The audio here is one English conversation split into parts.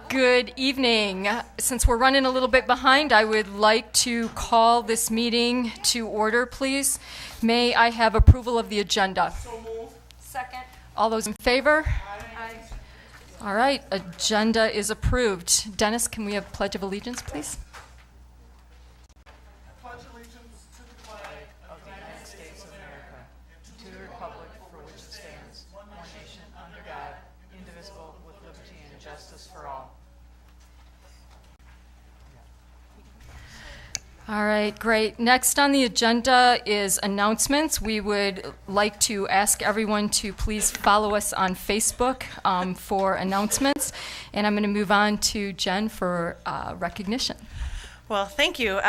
Good evening. Since we're running a little bit behind, I would like to call this meeting to order, please. May I have approval of the agenda? So moved. Second. All those in favor? Aye. All right, agenda is approved. Dennis, can we have Pledge of Allegiance, please? Pledge allegiance to the flag of the United States of America, to the republic for which it stands, one nation under God, indivisible, with liberty and justice for all. All right, great. Next on the agenda is announcements. We would like to ask everyone to please follow us on Facebook for announcements. And I'm going to move on to Jen for recognition. Well, thank you.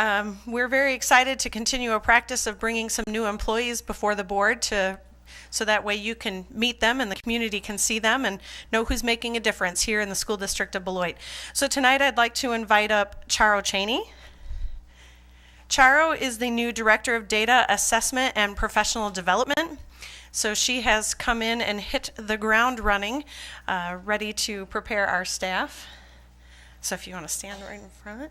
We're very excited to continue a practice of bringing some new employees before the board so that way you can meet them and the community can see them and know who's making a difference here in the school district of Beloit. So tonight I'd like to invite up Charo Cheney. Charo is the new Director of Data Assessment and Professional Development. So she has come in and hit the ground running, ready to prepare our staff. So if you want to stand right in front.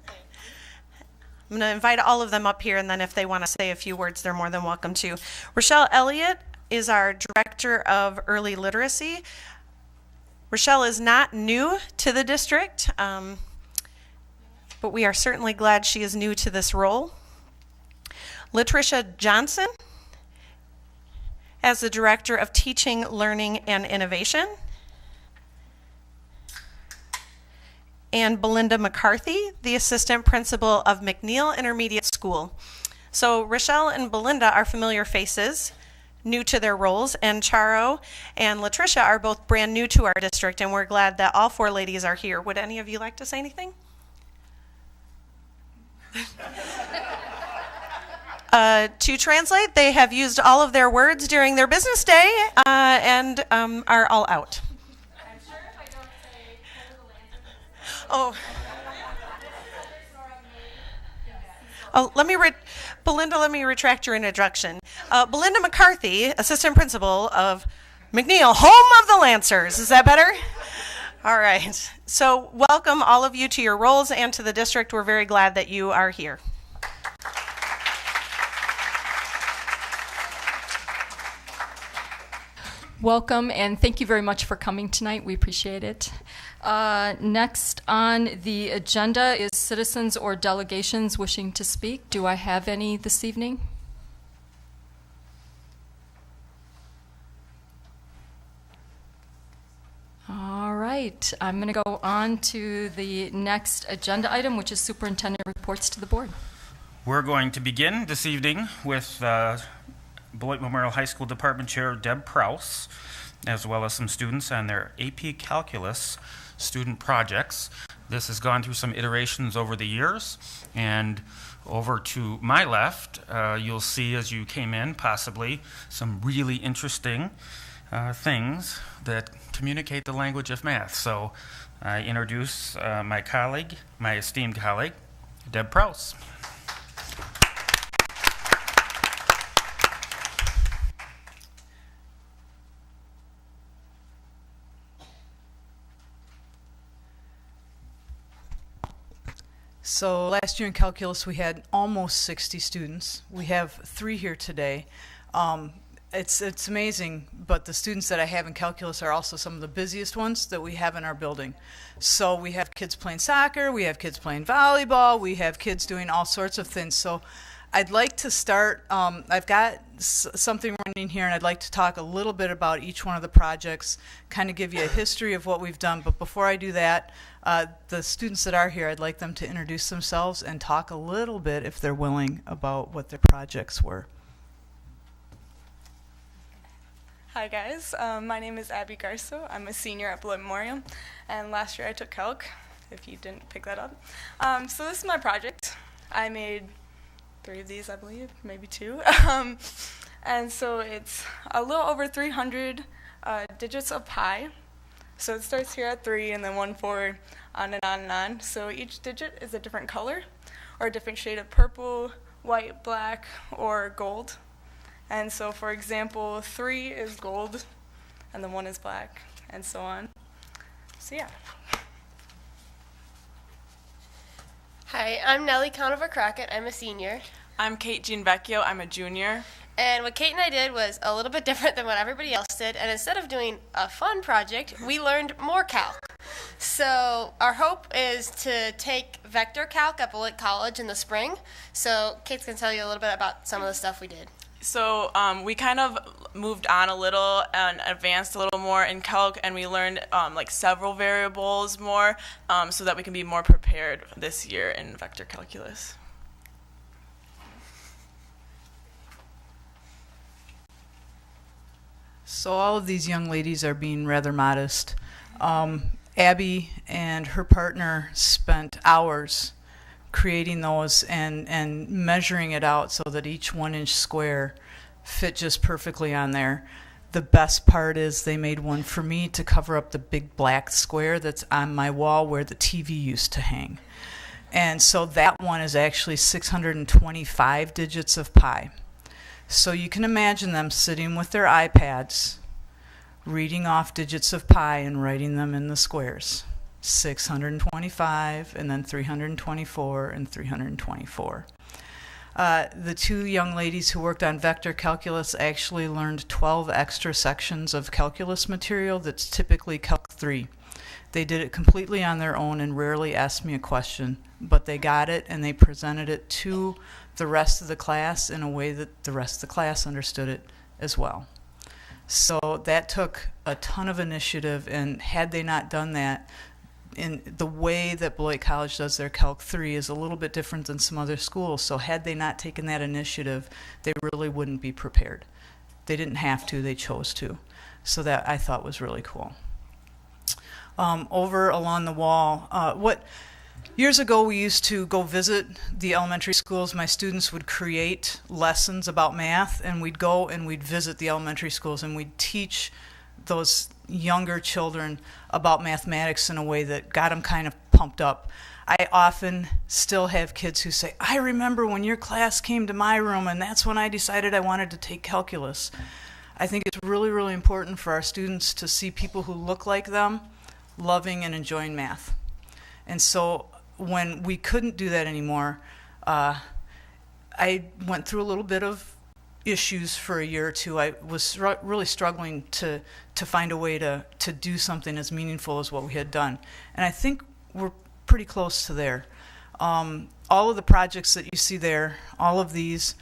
I'm going to invite all of them up here, and then if they want to say a few words, they're more than welcome to. Rochelle Elliott is our Director of Early Literacy. Rochelle is not new to the district, but we are certainly glad she is new to this role. Latricia Johnson as the Director of Teaching, Learning, and Innovation. And Belinda McCarthy, the Assistant Principal of McNeil Intermediate School. So Rochelle and Belinda are familiar faces, new to their roles, and Charo and Latricia are both brand new to our district, and we're glad that all four ladies are here. Would any of you like to say anything? To translate, they have used all of their words during their business day and are all out. I'm sure if I don't say Oh. Belinda, let me retract your introduction. Belinda McCarthy, Assistant Principal of McNeil, home of the Lancers. Is that better? All right. So welcome all of you to your roles and to the district. We're very glad that you are here. Welcome, and thank you very much for coming tonight. We appreciate it. Next on the agenda is citizens or delegations wishing to speak. Do I have any this evening? All right, I'm going to go on to the next agenda item, which is superintendent reports to the board. We're going to begin this evening with Beloit Memorial High School Department Chair Deb Prouse, as well as some students on their AP Calculus student projects. This has gone through some iterations over the years, and over to my left, you'll see as you came in possibly some really interesting things that communicate the language of math. So I introduce my esteemed colleague, Deb Prouse. So last year in calculus, we had almost 60 students. We have 3 here today. It's amazing, but the students that I have in calculus are also some of the busiest ones that we have in our building. So we have kids playing soccer, we have kids playing volleyball, we have kids doing all sorts of things. So I'd like to start, I've got something running here, and I'd like to talk a little bit about each one of the projects, kind of give you a history of what we've done. But before I do that, the students that are here, I'd like them to introduce themselves and talk a little bit, if they're willing, about what their projects were. Hi guys, my name is Abby Garso. I'm a senior at Beloit Memorial, and last year I took calc, if you didn't pick that up. So this is my project. I made 3 of these, I believe, maybe 2. And so it's a little over 300 digits of pi. So it starts here at 3 and then 1, 4, on and on and on. So each digit is a different color or a different shade of purple, white, black, or gold. And so, for example, 3 is gold, and then 1 is black, and so on. So yeah. Hi, I'm Nellie Conover Crockett. I'm a senior. I'm Kate Jean Vecchio. I'm a junior. And what Kate and I did was a little bit different than what everybody else did. And instead of doing a fun project, we learned more calc. So our hope is to take vector calc at Beloit College in the spring. So Kate's going to tell you a little bit about some of the stuff we did. So we kind of moved on a little and advanced a little more in calc, and we learned like several variables more so that we can be more prepared this year in vector calculus. So all of these young ladies are being rather modest. Abby and her partner spent hours creating those and measuring it out so that each 1-inch square fit just perfectly on there. The best part is they made one for me to cover up the big black square that's on my wall where the TV used to hang. And so that one is actually 625 digits of pi. So you can imagine them sitting with their iPads, reading off digits of pi and writing them in the squares. 625, and then 324, and 324. The two young ladies who worked on vector calculus actually learned 12 extra sections of calculus material that's typically Calc 3. They did it completely on their own and rarely asked me a question, but they got it and they presented it to the rest of the class in a way that the rest of the class understood it as well. So that took a ton of initiative, and had they not done that, in the way that Beloit College does their Calc 3 is a little bit different than some other schools. So had they not taken that initiative, they really wouldn't be prepared. They didn't have to, they chose to. So that I thought was really cool. Over along the wall, years ago we used to go visit the elementary schools. My students would create lessons about math, and we'd go and we'd visit the elementary schools and we'd teach those younger children about mathematics in a way that got them kind of pumped up. I often still have kids who say, I remember when your class came to my room and that's when I decided I wanted to take calculus. I think it's really, really important for our students to see people who look like them loving and enjoying math. And so when we couldn't do that anymore, I went through a little bit of issues for a year or two. I was really struggling to find a way to do something as meaningful as what we had done. And I think we're pretty close to there. All of the projects that you see there, all of these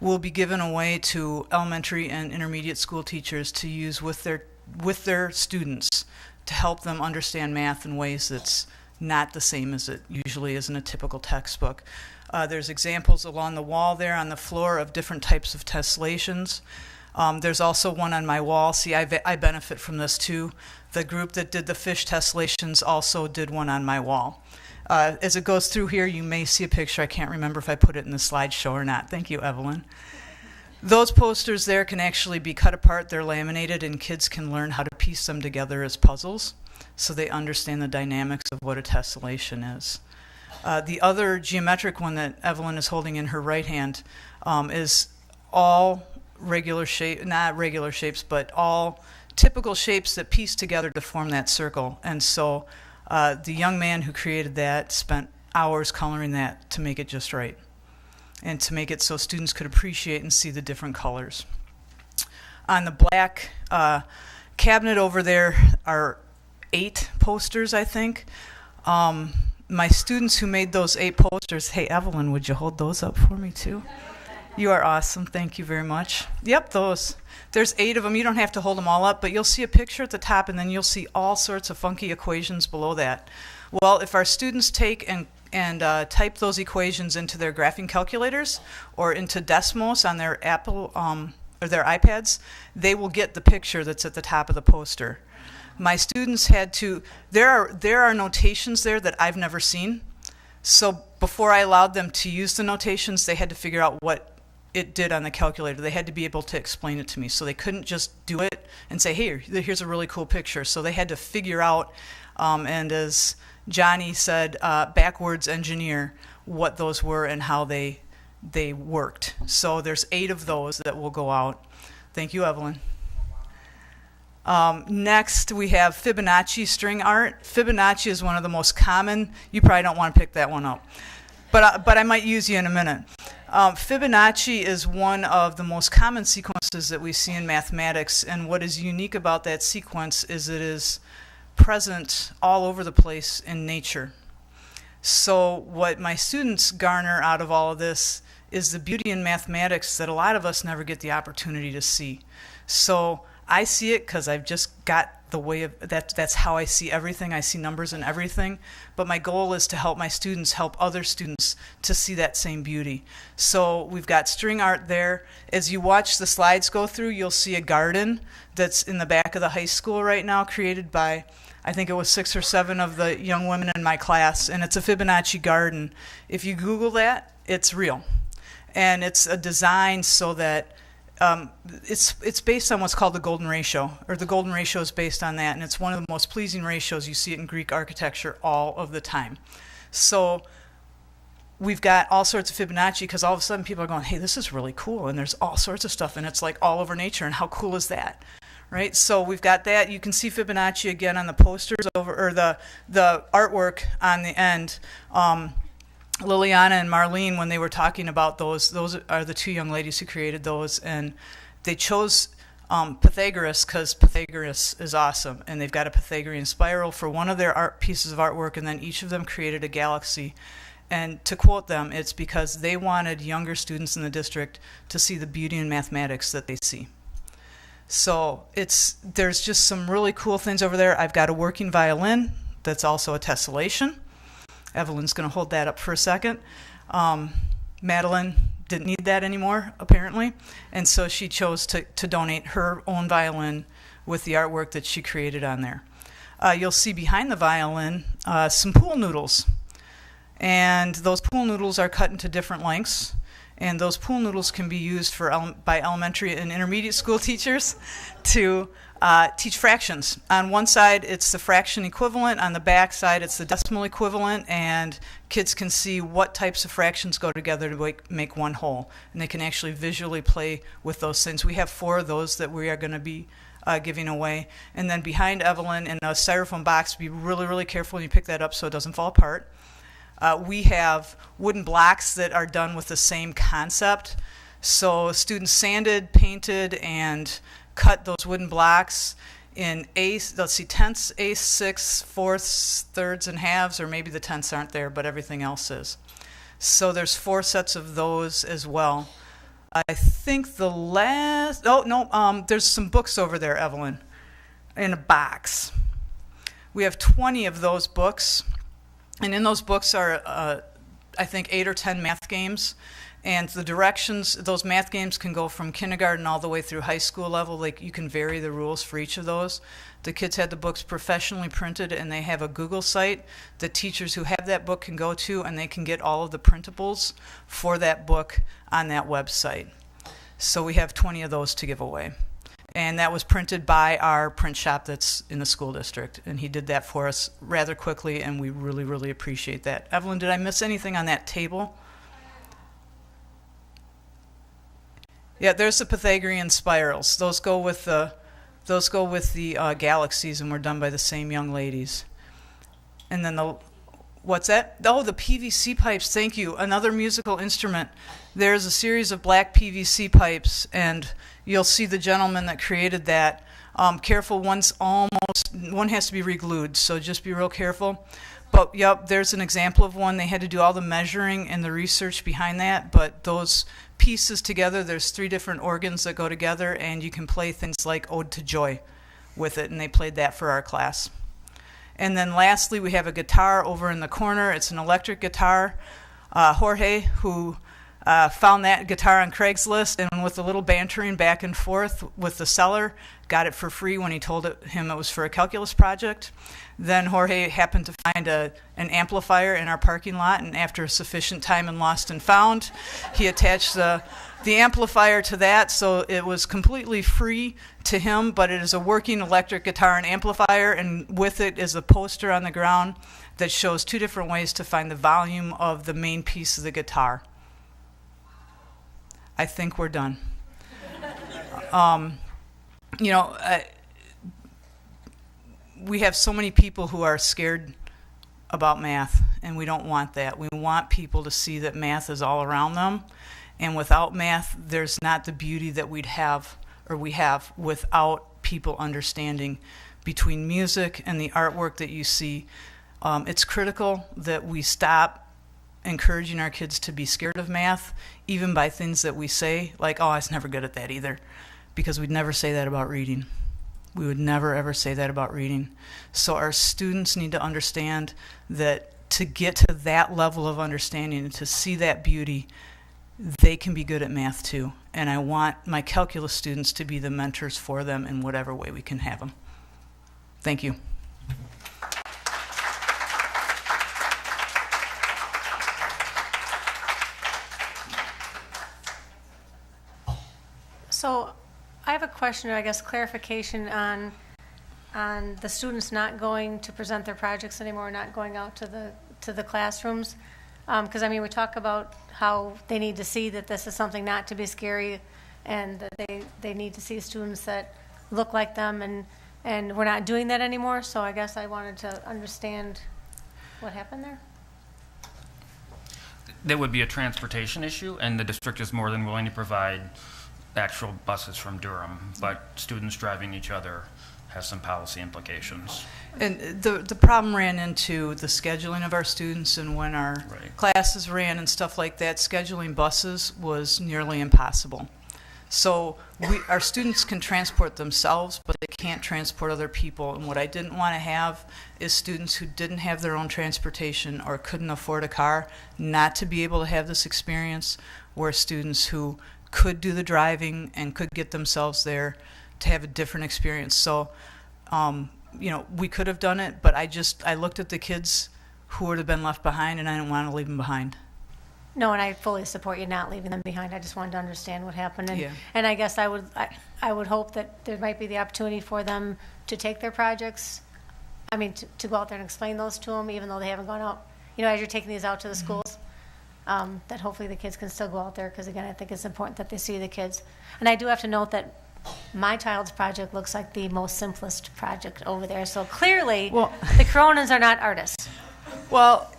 will be given away to elementary and intermediate school teachers to use with their students to help them understand math in ways that's not the same as it usually is in a typical textbook. There's examples along the wall there on the floor of different types of tessellations. There's also one on my wall. See, I benefit from this too. The group that did the fish tessellations also did one on my wall. As it goes through here, you may see a picture. I can't remember if I put it in the slideshow or not. Thank you, Evelyn. Those posters there can actually be cut apart. They're laminated, and kids can learn how to piece them together as puzzles so they understand the dynamics of what a tessellation is. The other geometric one that Evelyn is holding in her right hand is all regular shape, not regular shapes, but all typical shapes that piece together to form that circle. And so the young man who created that spent hours coloring that to make it just right, and to make it so students could appreciate and see the different colors. On the black cabinet over there are 8 posters, I think. My students who made those 8 posters, hey, Evelyn, would you hold those up for me too? You are awesome. Thank you very much. Yep, those. There's 8 of them. You don't have to hold them all up, but you'll see a picture at the top, and then you'll see all sorts of funky equations below that. Well, if our students take and type those equations into their graphing calculators or into Desmos on their Apple or their iPads, they will get the picture that's at the top of the poster. My students had to, there are notations there that I've never seen. So before I allowed them to use the notations, they had to figure out what it did on the calculator. They had to be able to explain it to me. So they couldn't just do it and say, hey, here's a really cool picture. So they had to figure out, and as Johnny said, backwards engineer what those were and how they worked. So there's 8 of those that will go out. Thank you, Evelyn. Next, we have Fibonacci string art. Fibonacci is one of the most common. You probably don't want to pick that one up. but I might use you in a minute. Fibonacci is one of the most common sequences that we see in mathematics, and what is unique about that sequence is it is present all over the place in nature. So what my students garner out of all of this is the beauty in mathematics that a lot of us never get the opportunity to see. So I see it because I've just got the way of that's how I see everything. I see numbers in everything. But my goal is to help my students help other students to see that same beauty. So we've got string art there. As you watch the slides go through, you'll see a garden that's in the back of the high school right now, created by, I think it was 6 or 7 of the young women in my class, and it's a Fibonacci garden. If you Google that, it's real. And it's a design so that it's based on what's called the golden ratio, or the golden ratio is based on that, and it's one of the most pleasing ratios. You see it in Greek architecture all of the time. So we've got all sorts of Fibonacci because all of a sudden people are going, hey, this is really cool, and there's all sorts of stuff, and it's like all over nature, and how cool is that? Right, so we've got that. You can see Fibonacci again on the posters over, or the artwork on the end. Liliana and Marlene, when they were talking about those are the 2 young ladies who created those, and they chose Pythagoras because Pythagoras is awesome, and they've got a Pythagorean spiral for one of their pieces of artwork, and then each of them created a galaxy. And to quote them, it's because they wanted younger students in the district to see the beauty in mathematics that they see. So there's just some really cool things over there. I've got a working violin that's also a tessellation. Evelyn's going to hold that up for a second. Madeline didn't need that anymore, apparently, and so she chose to donate her own violin with the artwork that she created on there. You'll see behind the violin some pool noodles, and those pool noodles are cut into different lengths, and those pool noodles can be used by elementary and intermediate school teachers to teach fractions. On one side, it's the fraction equivalent. On the back side, it's the decimal equivalent, and kids can see what types of fractions go together to make one whole, and they can actually visually play with those things. We have 4 of those that we are going to be giving away. And then behind Evelyn in a styrofoam box, be really, really careful when you pick that up so it doesn't fall apart. We have wooden blocks that are done with the same concept. So students sanded, painted, and cut those wooden blocks in tenths, eighths, sixths, fourths, thirds, and halves, or maybe the tenths aren't there, but everything else is. So there's 4 sets of those as well. I think there's some books over there, Evelyn, in a box. We have 20 of those books, and in those books are, I think, 8 or 10 math games. And the directions, those math games can go from kindergarten all the way through high school level. Like, you can vary the rules for each of those. The kids had the books professionally printed, and they have a Google site that teachers who have that book can go to, and they can get all of the printables for that book on that website. So we have 20 of those to give away. And that was printed by our print shop that's in the school district. And he did that for us rather quickly, and we really, really appreciate that. Evelyn, did I miss anything on that table? Yeah, there's the Pythagorean spirals. Those go with the galaxies, and were done by the same young ladies. And then what's that? Oh, the PVC pipes. Thank you. Another musical instrument. There's a series of black PVC pipes, and you'll see the gentleman that created that. Careful, one has to be re-glued, so just be real careful. But yep, there's an example of one. They had to do all the measuring and the research behind that, but those pieces together, there's 3 different organs that go together, and you can play things like Ode to Joy with it, and they played that for our class. And then lastly, we have a guitar over in the corner. It's an electric guitar. Jorge, who found that guitar on Craigslist, and with a little bantering back and forth with the seller, got it for free when he told him it was for a calculus project. Then Jorge happened to find an amplifier in our parking lot, and after sufficient time in Lost and Found, he attached the amplifier to that, so it was completely free to him, but it is a working electric guitar and amplifier, and with it is a poster on the ground that shows 2 different ways to find the volume of the main piece of the guitar. I think we're done. We have so many people who are scared about math, and we don't want that. We want people to see that math is all around them, and without math, there's not the beauty that we have without people understanding. Between music and the artwork that you see, it's critical that we stop encouraging our kids to be scared of math, even by things that we say, like, oh, I was never good at that either, because we'd never say that about reading. We would never, ever say that about reading. So our students need to understand that to get to that level of understanding and to see that beauty, they can be good at math too. And I want my calculus students to be the mentors for them in whatever way we can have them. Thank you. So I have a question, or I guess clarification on the students not going to present their projects anymore, not going out to the classrooms. Because I mean, we talk about how they need to see that this is something not to be scary, and that they need to see students that look like them, and we're not doing that anymore. So I guess I wanted to understand what happened there. There would be a transportation issue, and the district is more than willing to provide actual buses from Durham, but students driving each other has some policy implications. And the problem ran into the scheduling of our students, and when our classes ran and stuff like that, scheduling buses was nearly impossible. So our students can transport themselves, but they can't transport other people. And what I didn't want to have is students who didn't have their own transportation or couldn't afford a car not to be able to have this experience, where students who could do the driving and could get themselves there to have a different experience. So, you know, we could have done it, but I looked at the kids who would have been left behind, and I didn't want to leave them behind. No, and I fully support you not leaving them behind. I just wanted to understand what happened, and Yeah. and I guess I would hope that there might be the opportunity for them to take their projects. I mean, to go out there and explain those to them, even though they haven't gone out. You know, as you're taking these out to the schools, that hopefully the kids can still go out there, because again, I think it's important that they see the kids. And I do have to note that my child's project looks like the most simplest project over there. So clearly, the Coronans are not artists. Well,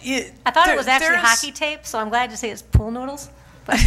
I thought it was actually hockey tape, so I'm glad to see it's pool noodles. But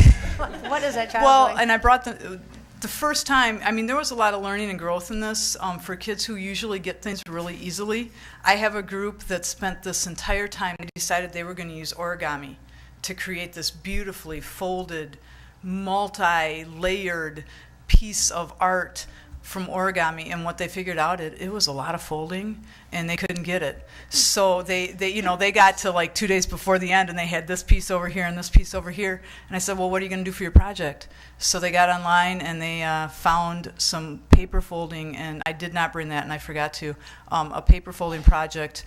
what is that child doing? And I brought the first time, I mean, there was a lot of learning and growth in this for kids who usually get things really easily. I have a group that spent this entire time, they decided they were going to use origami to create this beautifully folded, multi-layered piece of art from origami, and what they figured out, it was a lot of folding, and they couldn't get it. So they got to like 2 days before the end, and they had this piece over here and this piece over here, and I said, well, what are you going to do for your project? So they got online, and they found some paper folding, and I did not bring that, and I forgot to, a paper folding project,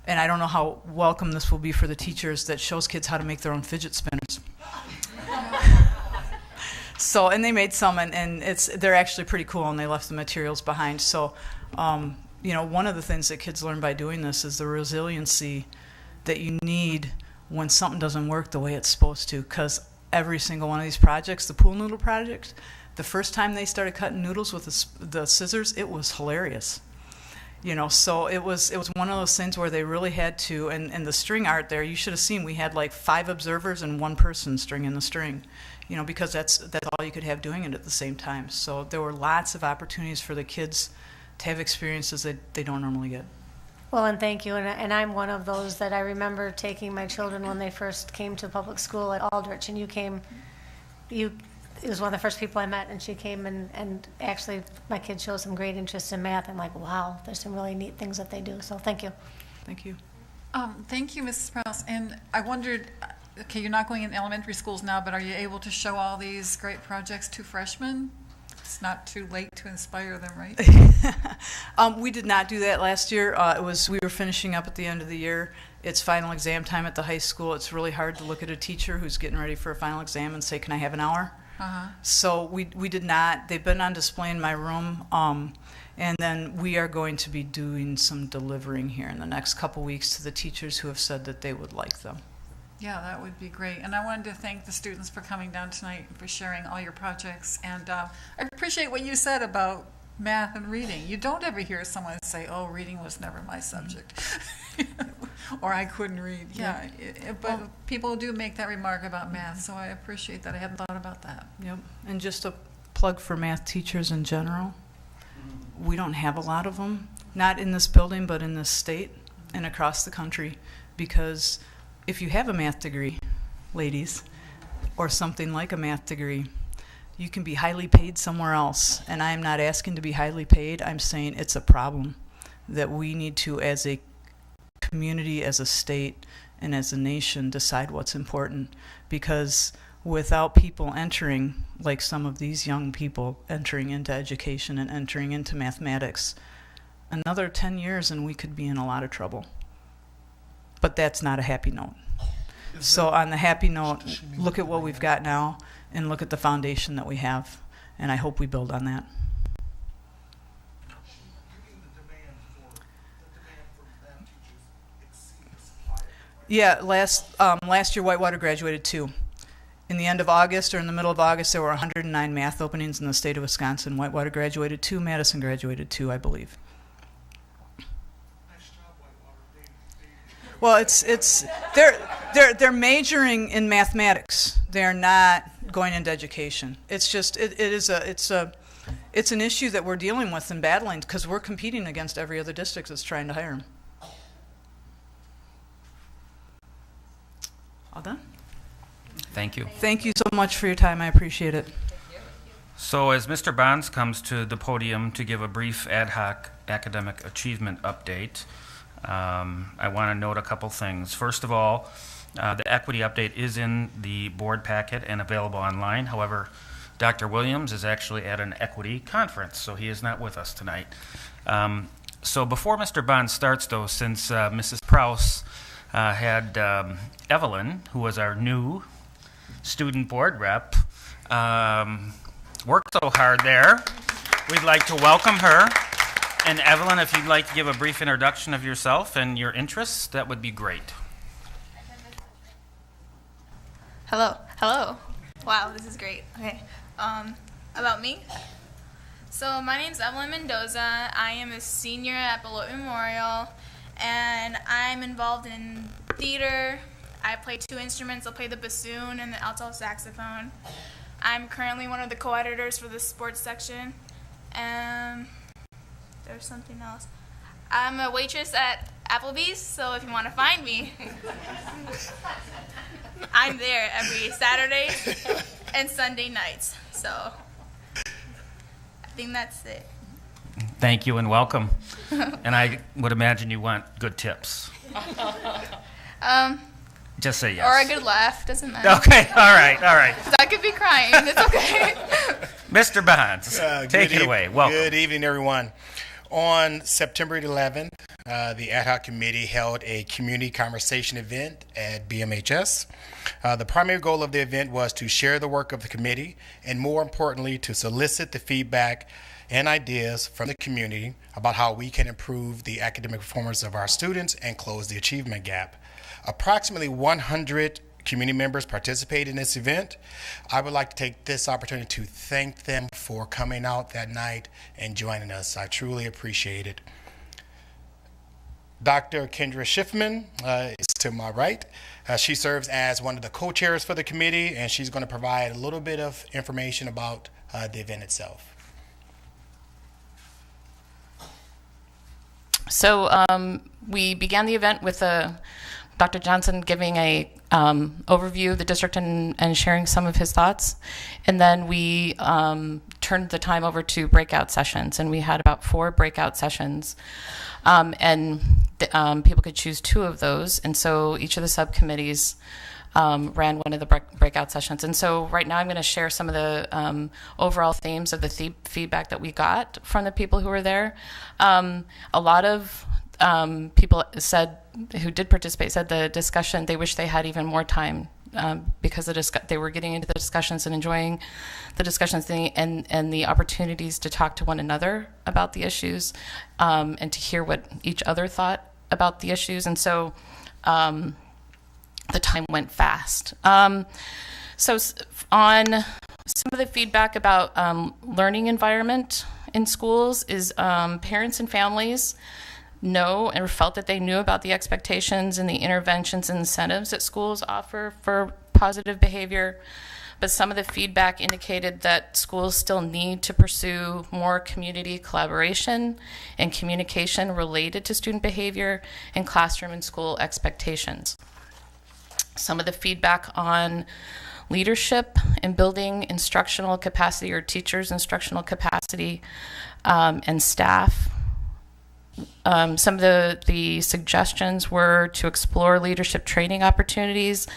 and I don't know how welcome this will be for the teachers, that shows kids how to make their own fidget spinners. So, and they made some, and they're actually pretty cool, and they left the materials behind. So, you know, one of the things that kids learn by doing this is the resiliency that you need when something doesn't work the way it's supposed to. Because every single one of these projects, the pool noodle project, the first time they started cutting noodles with the scissors, it was hilarious. You know, so it was one of those things where they really had to, and the string art there, you should have seen, we had like 5 observers and 1 person stringing the string. You know, because that's all you could have doing it at the same time. So there were lots of opportunities for the kids to have experiences that they don't normally get. Well, and thank you. And I'm one of those that I remember taking my children when they first came to public school at Aldrich, and it was one of the first people I met, and she came, and actually my kids showed some great interest in math. I'm like, wow, there's some really neat things that they do. So thank you. Thank you. Thank you, Mrs. Prowse. And I wondered, okay, you're not going in elementary schools now, but are you able to show all these great projects to freshmen? It's not too late to inspire them, right? We did not do that last year. We were finishing up at the end of the year. It's final exam time at the high school. It's really hard to look at a teacher who's getting ready for a final exam and say, can I have an hour? So we did not. They've been on display in my room. And then we are going to be doing some delivering here in the next couple weeks to the teachers who have said that they would like them. Yeah, that would be great. And I wanted to thank the students for coming down tonight and for sharing all your projects. And I appreciate what you said about math and reading. You don't ever hear someone say, oh, reading was never my subject. or I couldn't read. Yeah, but people do make that remark about math, so I appreciate that. I hadn't thought about that. Yep. And just a plug for math teachers in general. We don't have a lot of them, not in this building, but in this state and across the country, because if you have a math degree, ladies, or something like a math degree, you can be highly paid somewhere else. And I'm not asking to be highly paid. I'm saying it's a problem that we need to, as a community, as a state, and as a nation, decide what's important. Because without people entering, like some of these young people entering into education and entering into mathematics, another 10 years and we could be in a lot of trouble. But that's not a happy note. So on the happy note, look at what we've got now and look at the foundation that we have. And I hope we build on that. Yeah, last year Whitewater graduated 2. In the end of August or in the middle of August, there were 109 math openings in the state of Wisconsin. Whitewater graduated 2, Madison graduated 2, I believe. Well, they're majoring in mathematics. They're not going into education. It's just it's an issue that we're dealing with and battling because we're competing against every other district that's trying to hire them. All done? Thank you. Thank you so much for your time. I appreciate it. So as Mr. Bonds comes to the podium to give a brief ad hoc academic achievement update, I want to note a couple things. First of all, the equity update is in the board packet and available online. However, Dr. Williams is actually at an equity conference, so he is not with us tonight. So before Mr. Bonds starts, though, since Mrs. Prowse had Evelyn, who was our new student board rep, worked so hard there, we'd like to welcome her. And Evelyn, if you'd like to give a brief introduction of yourself and your interests, that would be great. Hello. Wow, this is great. Okay. About me. So my name's Evelyn Mendoza. I am a senior at Beloit Memorial, and I'm involved in theater. I play 2 instruments. I'll play the bassoon and the alto saxophone. I'm currently one of the co-editors for the sports section. There's something else. I'm a waitress at Applebee's, so if you want to find me, I'm there every Saturday and Sunday nights. So I think that's it. Thank you and welcome. And I would imagine you want good tips. Just say yes. Or a good laugh, doesn't matter. Okay, all right. I could be crying, it's okay. Mr. Bonds, take it away. Welcome. Good evening, everyone. On September 11th, the ad hoc committee held a community conversation event at BMHS. The primary goal of the event was to share the work of the committee and, more importantly, to solicit the feedback and ideas from the community about how we can improve the academic performance of our students and close the achievement gap. Approximately 100 community members participated in this event. I would like to take this opportunity to thank them for coming out that night and joining us. I truly appreciate it. Dr. Kendra Schiffman is to my right. She serves as one of the co-chairs for the committee, and she's going to provide a little bit of information about the event itself. So we began the event with Dr. Johnson giving a overview of the district and sharing some of his thoughts. And then we turned the time over to breakout sessions, and we had about 4 breakout sessions. People could choose 2 of those, and so each of the subcommittees ran one of the breakout sessions. And so right now I'm going to share some of the overall themes of the feedback that we got from the people who were there. A lot of people who did participate said the discussion, they wish they had even more time because they were getting into the discussions and enjoying the discussions and the opportunities to talk to one another about the issues and to hear what each other thought about the issues. And so the time went fast. So on some of the feedback about learning environment in schools is parents and families know or felt that they knew about the expectations and the interventions and incentives that schools offer for positive behavior. But some of the feedback indicated that schools still need to pursue more community collaboration and communication related to student behavior and classroom and school expectations. Some of the feedback on leadership and building instructional capacity, or teachers' instructional capacity, and staff. Some of the suggestions were to explore leadership training opportunities,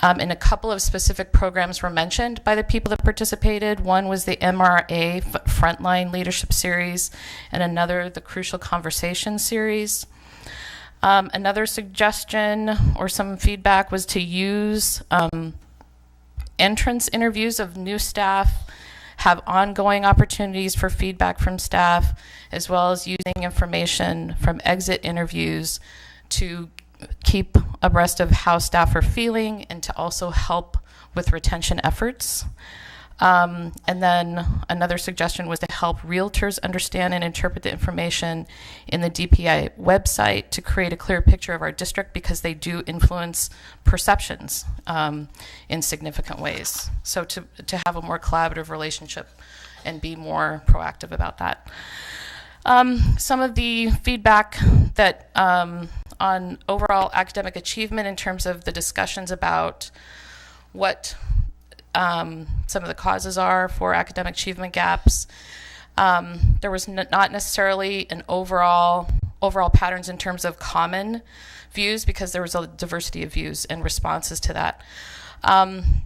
and a couple of specific programs were mentioned by the people that participated. One was the MRA Frontline Leadership Series, and another the Crucial Conversation Series. Another suggestion or some feedback was to use entrance interviews of new staff, have ongoing opportunities for feedback from staff, as well as using information from exit interviews to keep abreast of how staff are feeling and to also help with retention efforts. And then another suggestion was to help realtors understand and interpret the information in the DPI website to create a clear picture of our district, because they do influence perceptions in significant ways. So to have a more collaborative relationship and be more proactive about that. Some of the feedback that on overall academic achievement in terms of the discussions about what some of the causes are for academic achievement gaps. There was not necessarily an overall patterns in terms of common views, because there was a diversity of views and responses to that. And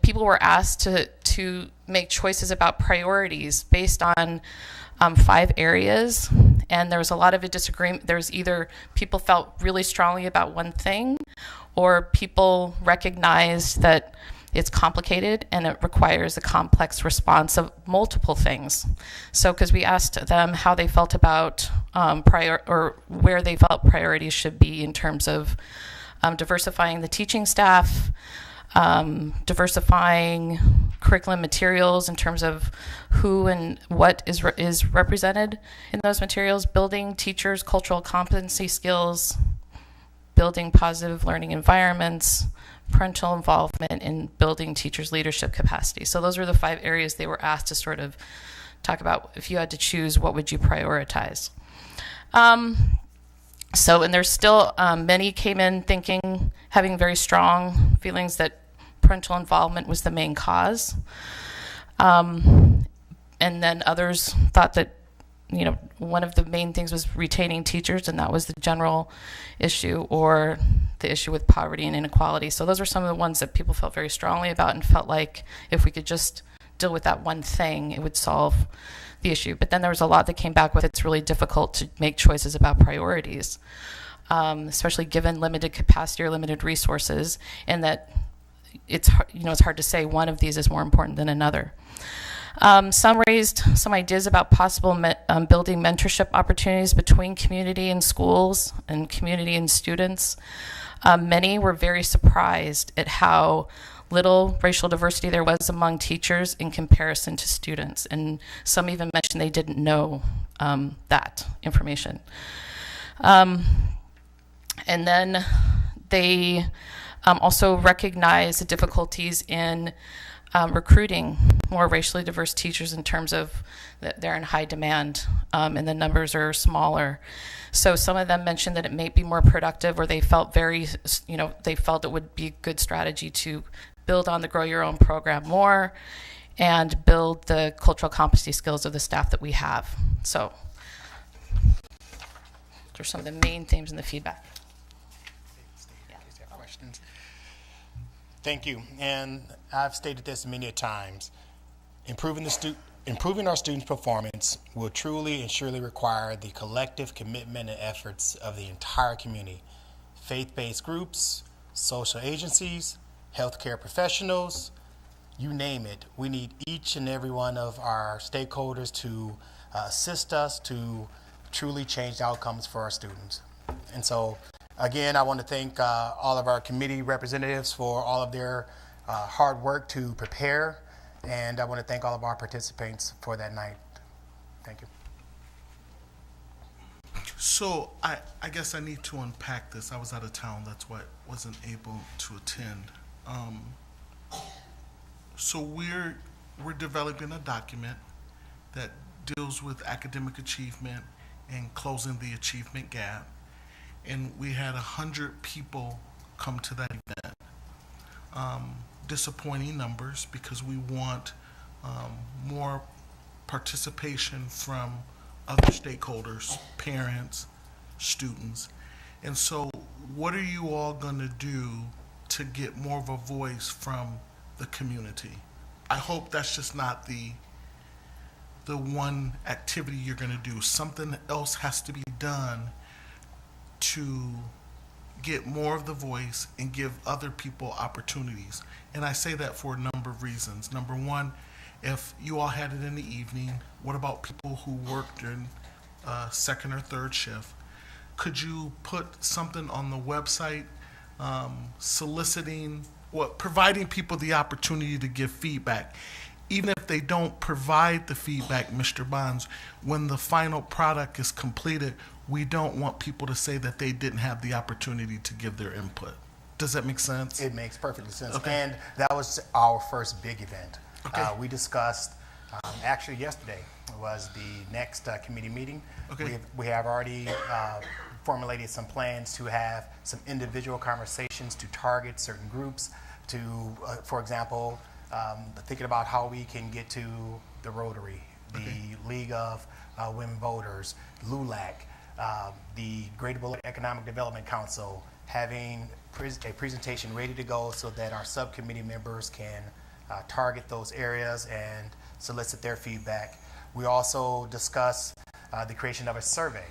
people were asked to make choices about priorities based on 5 areas, and there was a lot of a disagreement. There was either people felt really strongly about one thing, or people recognized that it's complicated and it requires a complex response of multiple things. So, because we asked them how they felt about where they felt priorities should be in terms of diversifying the teaching staff, diversifying curriculum materials in terms of who and what is represented in those materials, building teachers' cultural competency skills, building positive learning environments, parental involvement, in building teachers' leadership capacity. So those were the 5 areas they were asked to sort of talk about. If you had to choose, what would you prioritize? And there's still many came in having very strong feelings that parental involvement was the main cause. And then others thought that, one of the main things was retaining teachers, and that was the general issue, or the issue with poverty and inequality. So those were some of the ones that people felt very strongly about and felt like if we could just deal with that one thing, it would solve the issue. But then there was a lot that came back with it's really difficult to make choices about priorities, especially given limited capacity or limited resources, and that it's hard to say one of these is more important than another. Some raised some ideas about possible building mentorship opportunities between community and schools and community and students. Many were very surprised at how little racial diversity there was among teachers in comparison to students, and some even mentioned they didn't know that information. And then they also recognized the difficulties in recruiting more racially diverse teachers in terms of that they're in high demand, and the numbers are smaller. So some of them mentioned that it may be more productive, or they felt they felt it would be a good strategy to build on the Grow Your Own program more and build the cultural competency skills of the staff that we have. So those are some of the main themes in the feedback. Questions? Thank you. And I've stated this many times. Improving our students' performance will truly and surely require the collective commitment and efforts of the entire community. Faith-based groups, social agencies, healthcare professionals, you name it. We need each and every one of our stakeholders to assist us to truly change the outcomes for our students. And so, again, I want to thank all of our committee representatives for all of their hard work to prepare, and I want to thank all of our participants for that night. Thank you. So I guess I need to unpack this. I was out of town, that's why I wasn't able to attend. So we're developing a document that deals with academic achievement and closing the achievement gap. And we had 100 people come to that event. Disappointing numbers because we want more participation from other stakeholders, parents, students. And so what are you all going to do to get more of a voice from the community? I hope that's just not the one activity you're going to do. Something else has to be done to get more of the voice and give other people opportunities. And I say that for a number of reasons. Number one, if you all had it in the evening, what about people who work during second or third shift? Could you put something on the website providing people the opportunity to give feedback? Even if they don't provide the feedback, Mr. Bonds, when the final product is completed, we don't want people to say that they didn't have the opportunity to give their input. Does that make sense? It makes perfect sense. Okay. And that was our first big event. Okay. We discussed, actually yesterday was the next committee meeting. Okay. We have already formulated some plans to have some individual conversations to target certain groups to, for example, thinking about how we can get to the Rotary, the League of Women Voters, LULAC, the Greater Beloit Economic Development Council, having a presentation ready to go so that our subcommittee members can target those areas and solicit their feedback. We also discuss the creation of a survey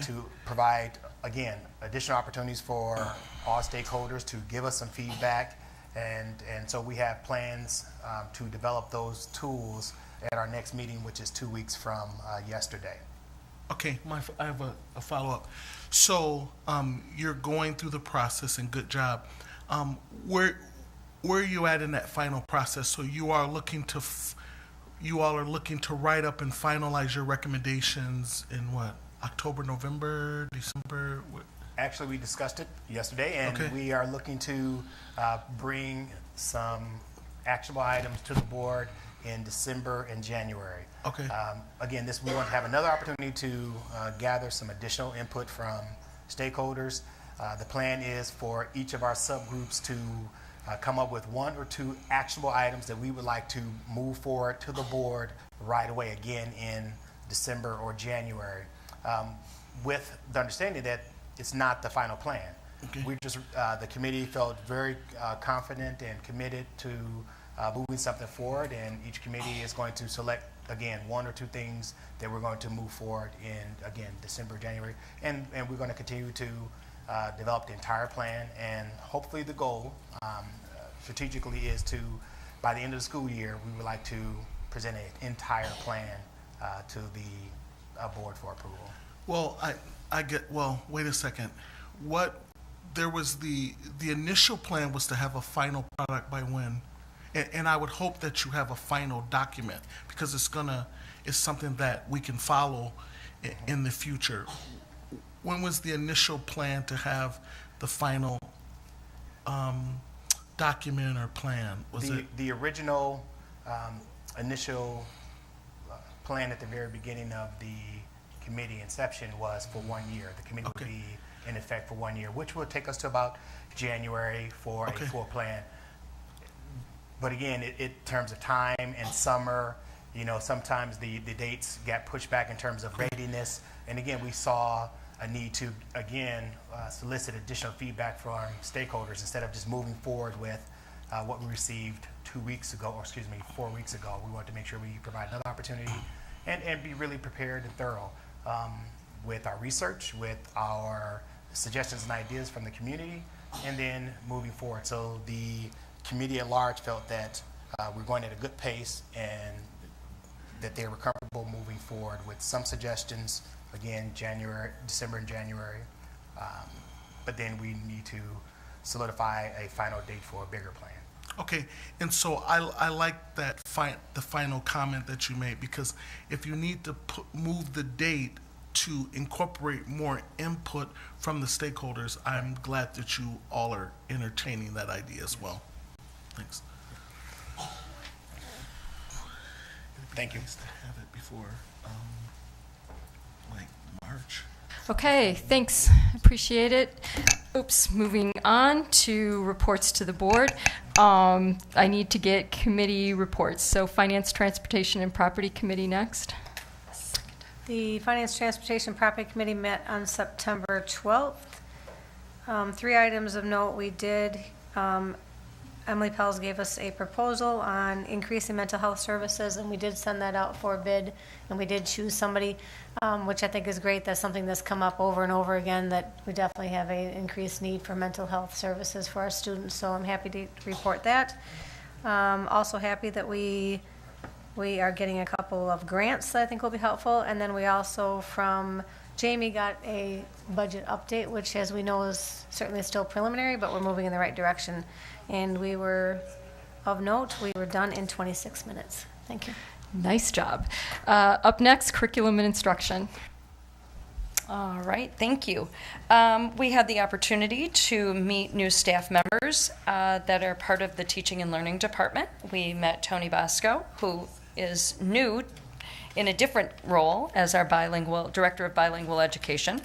to provide, again, additional opportunities for all stakeholders to give us some feedback. And so we have plans to develop those tools at our next meeting, which is 2 weeks from yesterday. Okay, I have a follow-up. So you're going through the process, and good job. Where are you at in that final process? So you all are looking to write up and finalize your recommendations in what? October, November, December? Actually, we discussed it yesterday, and we are looking to bring some actionable items to the board in December and January. Okay. Again, we want to have another opportunity to gather some additional input from stakeholders. The plan is for each of our subgroups to come up with 1 or 2 actionable items that we would like to move forward to the board right away, again in December or January, with the understanding that it's not the final plan. Okay. We just, the committee felt very confident and committed to moving something forward, and each committee is going to select, again, 1 or 2 things that we're going to move forward in, again, December, January, and we're going to continue to develop the entire plan, and hopefully the goal strategically is to, by the end of the school year, we would like to present an entire plan to the board for approval. Well, wait a second. There was the initial plan was to have a final product by when? And I would hope that you have a final document, because it's something that we can follow in the future. When was the initial plan to have the final document or plan? Was the original initial plan at the very beginning of the committee inception was for 1 year. The committee would be in effect for 1 year, which will take us to about January for a full plan. But again, in terms of time and summer, sometimes the dates got pushed back in terms of readiness. And again, we saw a need to, again, solicit additional feedback from stakeholders instead of just moving forward with what we received 4 weeks ago. We wanted to make sure we provide another opportunity and be really prepared and thorough with our research, with our suggestions and ideas from the community, and then moving forward. So the committee at large felt that we're going at a good pace and that they were comfortable moving forward with some suggestions, again, December and January. But then we need to solidify a final date for a bigger plan. Okay, and so I like that the final comment that you made, because if you need to move the date to incorporate more input from the stakeholders, I'm glad that you all are entertaining that idea as well. Thanks. Thank you. Nice to have it before, like March. Okay, thanks. Appreciate it. Oops, moving on to reports to the board. I need to get committee reports. So Finance, Transportation, and Property Committee next. The Finance, Transportation, Property Committee met on September 12th. 3 items of note we did. Emily Pels gave us a proposal on increasing mental health services, and we did send that out for bid, and we did choose somebody, which I think is great. That's something that's come up over and over again, that we definitely have an increased need for mental health services for our students, so I'm happy to report that. Also happy that we are getting a couple of grants that I think will be helpful, and then we also, from Jamie, got a budget update, which, as we know, is certainly still preliminary, but we're moving in the right direction. And we were, of note, we were done in 26 minutes. Thank you. Nice job. Up next, curriculum and instruction. All right, thank you. We had the opportunity to meet new staff members that are part of the Teaching and Learning Department. We met Tony Bosco, who is new in a different role as our Director of Bilingual Education.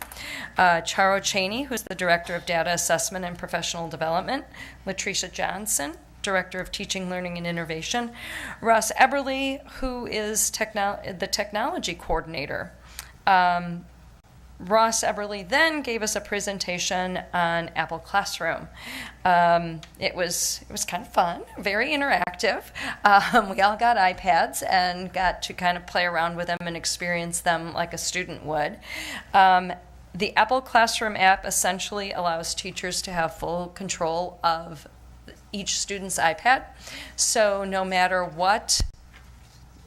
Charo Cheney, who's the Director of Data Assessment and Professional Development. Latricia Johnson, Director of Teaching, Learning, and Innovation. Ross Eberly, who is the Technology Coordinator. Ross Eberly then gave us a presentation on Apple Classroom. It was kind of fun, very interactive. We all got iPads and got to kind of play around with them and experience them like a student would. The Apple Classroom app essentially allows teachers to have full control of each student's iPad. So no matter what,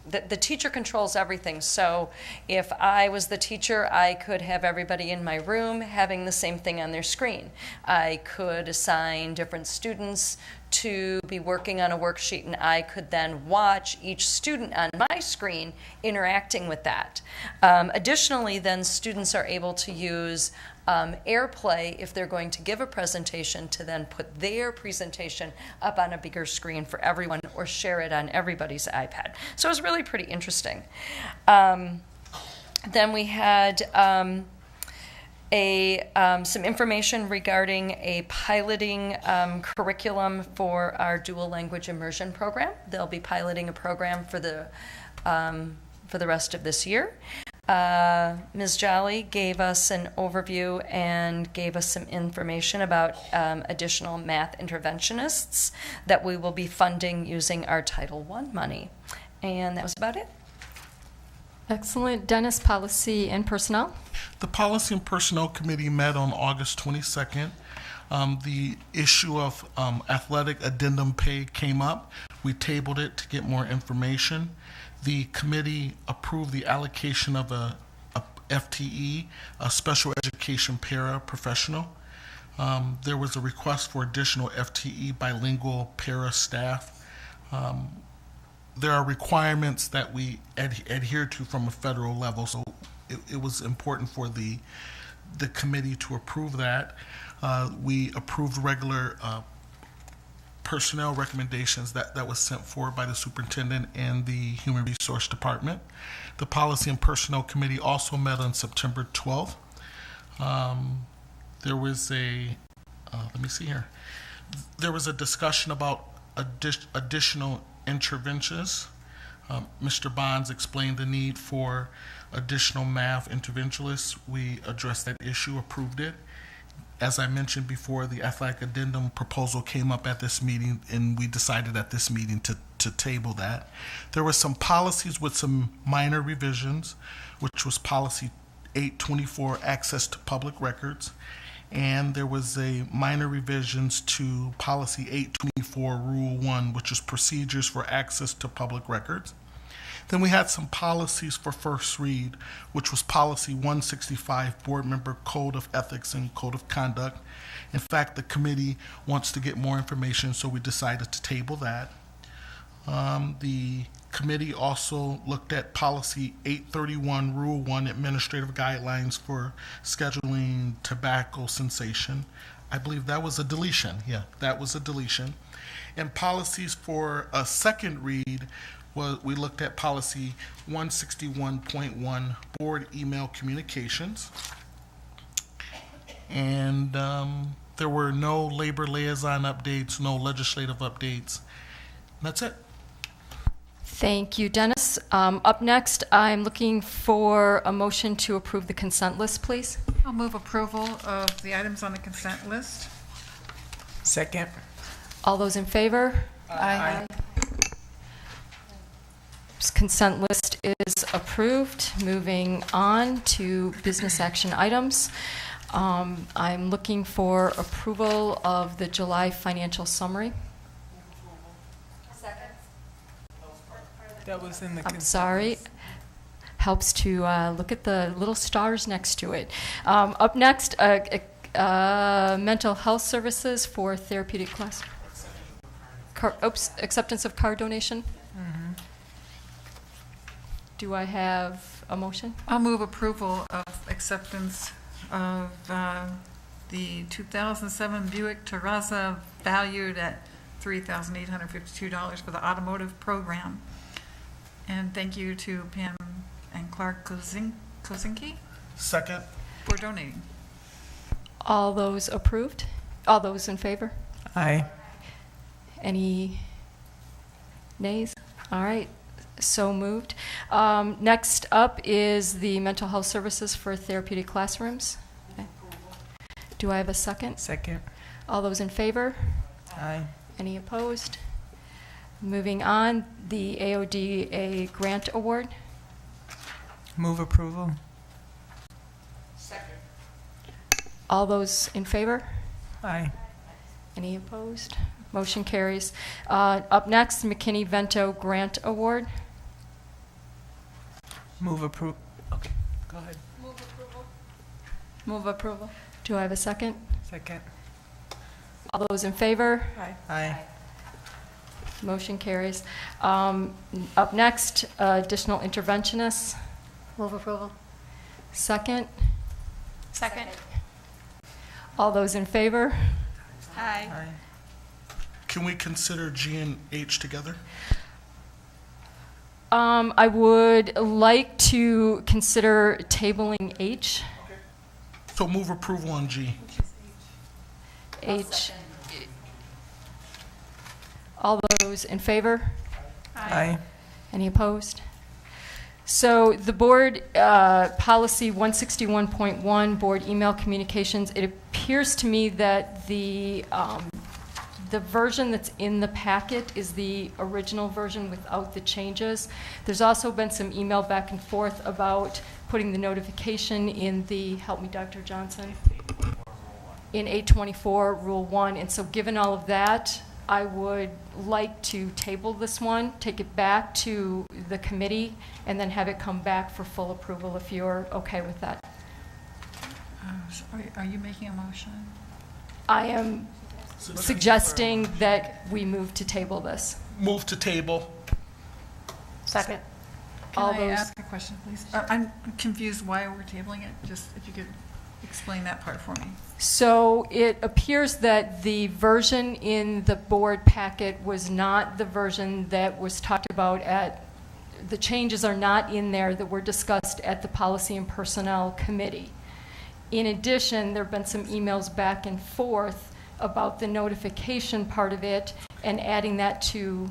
the teacher controls everything. So if I was the teacher, I could have everybody in my room having the same thing on their screen. I could assign different students to be working on a worksheet, and I could then watch each student on my screen interacting with that. Additionally, then students are able to use AirPlay if they're going to give a presentation, to then put their presentation up on a bigger screen for everyone or share it on everybody's iPad. So it was really pretty interesting. Then we had some information regarding a piloting curriculum for our dual language immersion program. They'll be piloting a program for the rest of this year. Ms. Jolly gave us an overview and gave us some information about additional math interventionists that we will be funding using our Title I money. And that was about it. Excellent. Dennis, Policy and Personnel. The Policy and Personnel Committee met on August 22nd. The issue of athletic addendum pay came up. We tabled it to get more information. The committee approved the allocation of a FTE, a special education paraprofessional. There was a request for additional FTE bilingual para staff. There are requirements that we adhere to from a federal level, so it was important for the committee to approve that. We approved regular personnel recommendations that was sent forward by the superintendent and the Human Resource Department. The Policy and Personnel Committee also met on September 12th. There was There was a discussion about additional interventions. Mr. Bonds explained the need for additional math interventionists. We addressed that issue, approved it. As I mentioned before, the athletic addendum proposal came up at this meeting, and we decided at this meeting to table that. There were some policies with some minor revisions, which was Policy 824, access to public records, and there was a minor revisions to Policy 824, Rule 1, which is procedures for access to public records. Then we had some policies for first read, which was Policy 165, Board Member Code of Ethics and Code of Conduct. In fact, the committee wants to get more information, so we decided to table that. The committee also looked at policy 831, Rule 1, administrative guidelines for scheduling tobacco cessation. I believe that was a deletion. Yeah, that was a deletion. And policies for a second read, we looked at policy 161.1, board email communications. And there were no labor liaison updates, no legislative updates. That's it. Thank you, Dennis. Up next, I'm looking for a motion to approve the consent list, please. I'll move approval of the items on the consent list. Second. All those in favor? Aye. Consent list is approved. Moving on to business action items. I'm looking for approval of the July financial summary. That was in the I'm sorry. Helps to look at the little stars next to it. Up next, mental health services for therapeutic class. Acceptance of card donation. Mm-hmm. Do I have a motion? I'll move approval of acceptance of the 2007 Buick Terraza valued at $3,852 for the automotive program. And thank you to Pam and Clark Kozinski Second. for donating. All those approved? All those in favor? Aye. Any nays? All right, so moved. Next up is the mental health services for therapeutic classrooms. Okay. Do I have a second? Second. All those in favor? Aye. Any opposed? Moving on, the AODA grant award. Move approval. Second. All those in favor? Aye. Any opposed? Motion carries. Up next, McKinney-Vento grant award. Move approval. Okay, go ahead. Move approval. Do I have a second? Second. All those in favor? Aye. Motion carries. Up next, additional interventionists. Move approval. Second. Second. All those in favor? Aye. Aye. Can we consider G and H together? I would like to consider tabling H. So move approval on G. H. All those in favor? Aye. Any opposed? So the board policy 161.1, board email communications, it appears to me that the version that's in the packet is the original version without the changes. There's also been some email back and forth about putting the notification in the, help me Dr. Johnson, in 824 Rule 1. And so given all of that, I would like to table this one, take it back to the committee, and then have it come back for full approval if you're okay with that. Are you making a motion? I am suggesting that we move to table this. Move to table. Second. Can All I those- ask a question, please? I'm confused why we're tabling it. Just if you could explain that part for me. So it appears that the version in the board packet was not the version that was talked about at, the changes are not in there that were discussed at the Policy and Personnel Committee. In addition, there have been some emails back and forth about the notification part of it and adding that to.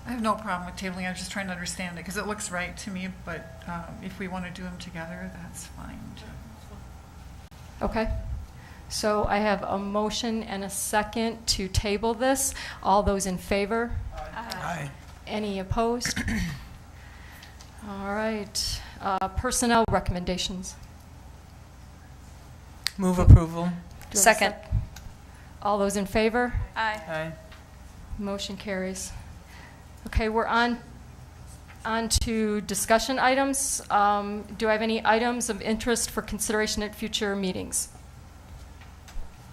I have no problem with tabling. I'm just trying to understand it because it looks right to me. But if we want to do them together, that's fine too. Okay. So I have a motion and a second to table this. All those in favor? Aye. Any opposed? All right. Personnel recommendations. Move approval. Do I have a Second. All those in favor? Aye. Aye. Motion carries. Okay, we're on to discussion items. Do I have any items of interest for consideration at future meetings?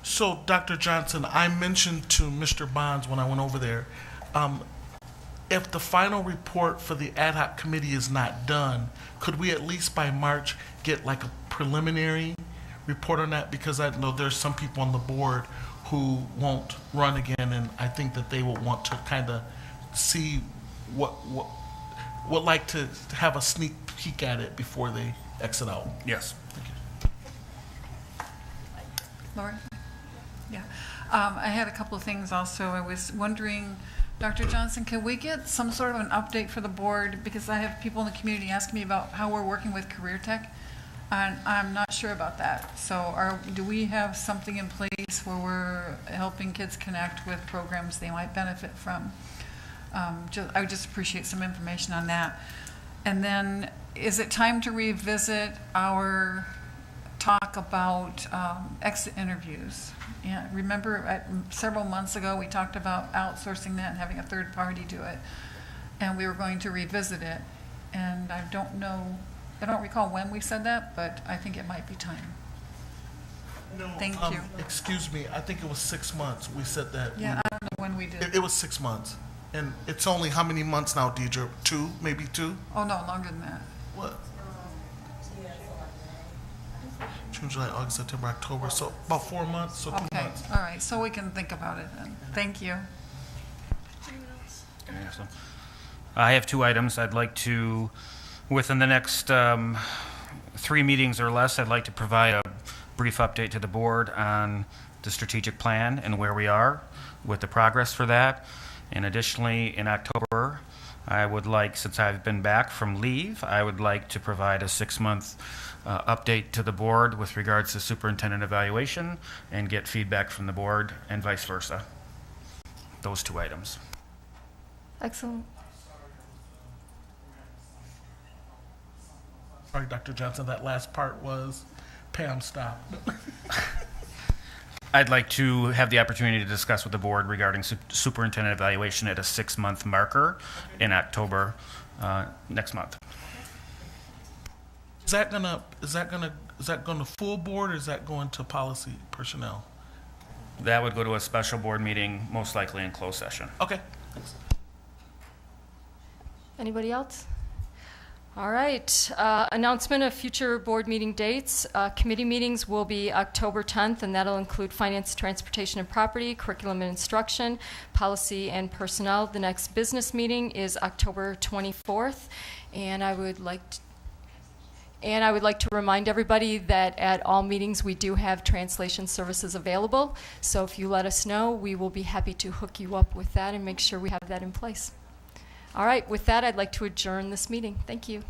So, Dr. Johnson, I mentioned to Mr. Bonds when I went over there If the final report for the ad hoc committee is not done, could we at least by March get like a preliminary report on that? Because I know there's some people on the board who won't run again, and I think that they will want to kind of see would like to have a sneak peek at it before they exit out. Yes. Thank you. Lauren? Yeah. I had a couple of things also. I was wondering, Dr. Johnson, can we get some sort of an update for the board? Because I have people in the community asking me about how we're working with Career Tech, and I'm not sure about that. So do we have something in place where we're helping kids connect with programs they might benefit from? I would just appreciate some information on that. And then, is it time to revisit our talk about exit interviews? Yeah, remember several months ago we talked about outsourcing that and having a third party do it, and we were going to revisit it. And I don't recall when we said that, but I think it might be time. No, Thank you. Excuse me, I think it was 6 months. We said that. Yeah, I don't know when we did. It was 6 months. And it's only how many months now, Deidre? 2, maybe 2? Oh, no, longer than that. What? June, July, August, September, October. So about 4 months, so 2 Okay, months. all right, so we can think about it then. Thank you. Awesome. I have 2 items I'd like to, within the next 3 meetings or less, I'd like to provide a brief update to the board on the strategic plan and where we are with the progress for that. And additionally, in October, I would like, since I've been back from leave, I would like to provide a 6-month update to the board with regards to superintendent evaluation and get feedback from the board and vice versa. Those 2 items. Excellent. Sorry, Dr. Johnson, that last part was Pam, stop. I'd like to have the opportunity to discuss with the board regarding superintendent evaluation at a 6-month marker in October next month. Is that gonna full board, or is that going to policy personnel? That would go to a special board meeting, most likely in closed session. Okay. Thanks. Anybody else? All right. Announcement of future board meeting dates. Committee meetings will be October 10th, and that'll include finance, transportation, and property, curriculum and instruction, policy, and personnel. The next business meeting is October 24th, and I would like to remind everybody that at all meetings we do have translation services available. So if you let us know, we will be happy to hook you up with that and make sure we have that in place. All right, with that, I'd like to adjourn this meeting. Thank you.